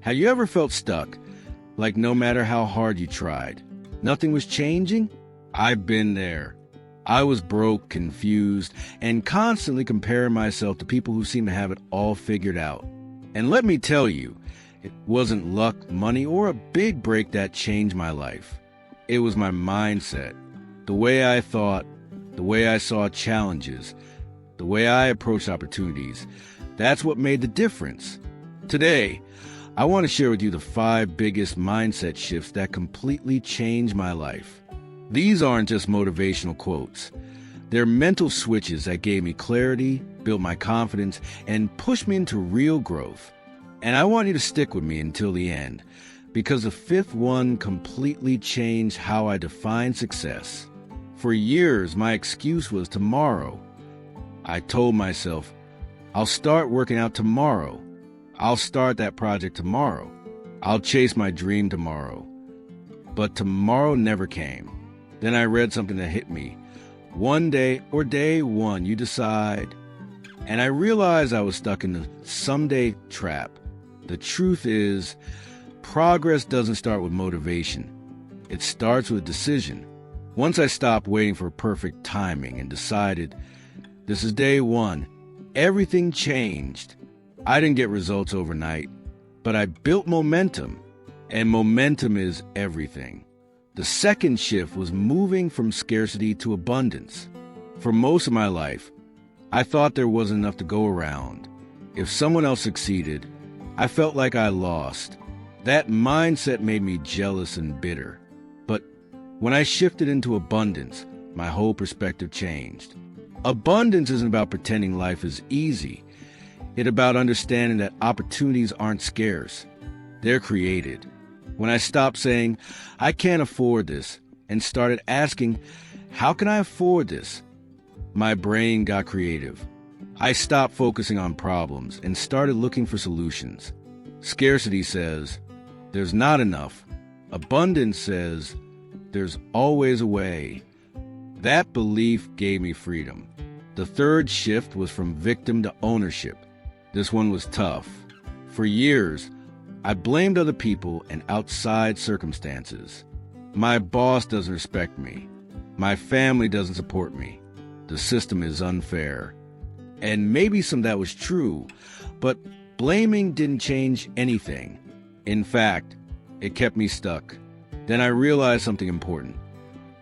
Have you ever felt stuck? Like no matter how hard you tried, nothing was changing? I've been there. I was broke, confused, and constantly comparing myself to people who seem to have it all figured out. And let me tell you, it wasn't luck, money, or a big break that changed my life. It was my mindset, the way I thought, the way I saw challenges, the way I approached opportunities. That's what made the difference. Today, I want to share with you the 5 biggest mindset shifts that completely changed my life. These aren't just motivational quotes. They're mental switches that gave me clarity, built my confidence, and pushed me into real growth. And I want you to stick with me until the end, because the 5th one completely changed how I define success. For years, my excuse was tomorrow. I told myself, I'll start working out tomorrow. I'll start that project tomorrow. I'll chase my dream tomorrow. But tomorrow never came. Then I read something that hit me. One day, or day one, you decide. And I realized I was stuck in the someday trap. The truth is, progress doesn't start with motivation. It starts with decision. Once I stopped waiting for perfect timing and decided, this is day one, everything changed. I didn't get results overnight, but I built momentum, and momentum is everything. The second shift was moving from scarcity to abundance. For most of my life, I thought there wasn't enough to go around. If someone else succeeded, I felt like I lost. That mindset made me jealous and bitter. But when I shifted into abundance, my whole perspective changed. Abundance isn't about pretending life is easy. It's about understanding that opportunities aren't scarce. They're created. When I stopped saying, I can't afford this, and started asking, how can I afford this? My brain got creative. I stopped focusing on problems and started looking for solutions. Scarcity says, there's not enough. Abundance says, there's always a way. That belief gave me freedom. The third shift was from victim to ownership. This one was tough. For years, I blamed other people and outside circumstances. My boss doesn't respect me. My family doesn't support me. The system is unfair. And maybe some of that was true, but blaming didn't change anything. In fact, it kept me stuck. Then I realized something important.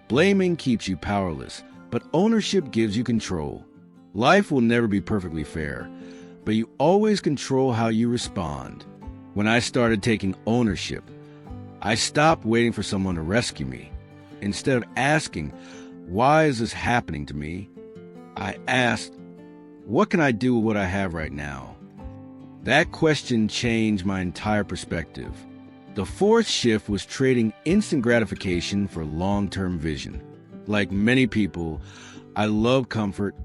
Blaming keeps you powerless, but ownership gives you control. Life will never be perfectly fair, but you always control how you respond. When I started taking ownership, I stopped waiting for someone to rescue me. Instead of asking, why is this happening to me? I asked, what can I do with what I have right now? That question changed my entire perspective. The fourth shift was trading instant gratification for long-term vision. Like many people, I love comfort,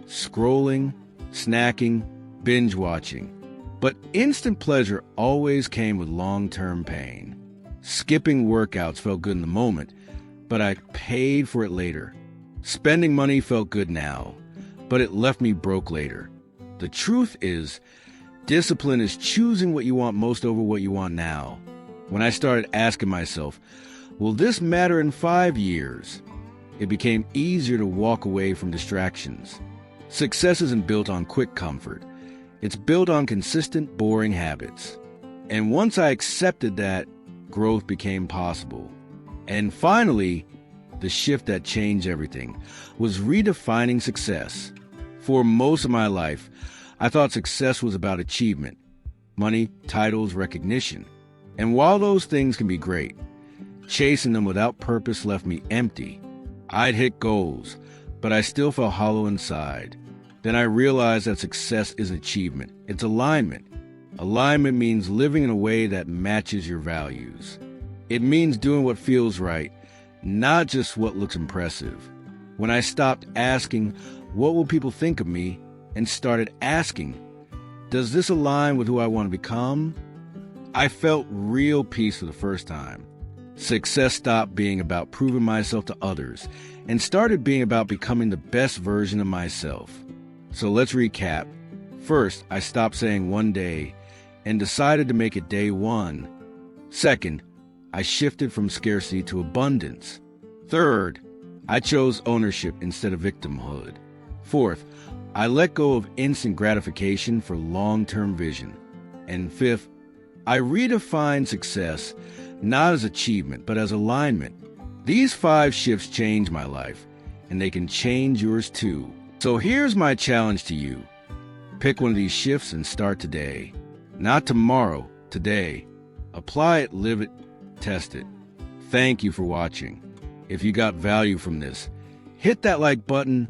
scrolling, snacking, binge watching. But instant pleasure always came with long-term pain. Skipping workouts felt good in the moment, but I paid for it later. Spending money felt good now, but it left me broke later. The truth is, discipline is choosing what you want most over what you want now. When I started asking myself, will this matter in 5 years? It became easier to walk away from distractions. Success isn't built on quick comfort. It's built on consistent, boring habits. And once I accepted that, growth became possible. And finally, the shift that changed everything was redefining success. For most of my life, I thought success was about achievement, money, titles, recognition. And while those things can be great, chasing them without purpose left me empty. I'd hit goals, but I still felt hollow inside. Then I realized that success is achievement. It's alignment. Alignment means living in a way that matches your values. It means doing what feels right, not just what looks impressive. When I stopped asking, what will people think of me, and started asking, does this align with who I want to become? I felt real peace for the first time. Success stopped being about proving myself to others and started being about becoming the best version of myself. So let's recap. First, I stopped saying one day, and decided to make it day one. Second, I shifted from scarcity to abundance. Third, I chose ownership instead of victimhood. Fourth, I let go of instant gratification for long-term vision. And fifth, I redefined success not as achievement, but as alignment. These 5 shifts changed my life, and they can change yours too. So here's my challenge to you. Pick one of these shifts and start today. Not tomorrow, today. Apply it, live it, test it. Thank you for watching. If you got value from this, hit that like button,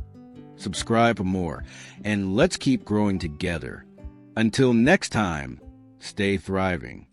subscribe for more, and let's keep growing together. Until next time, stay thriving.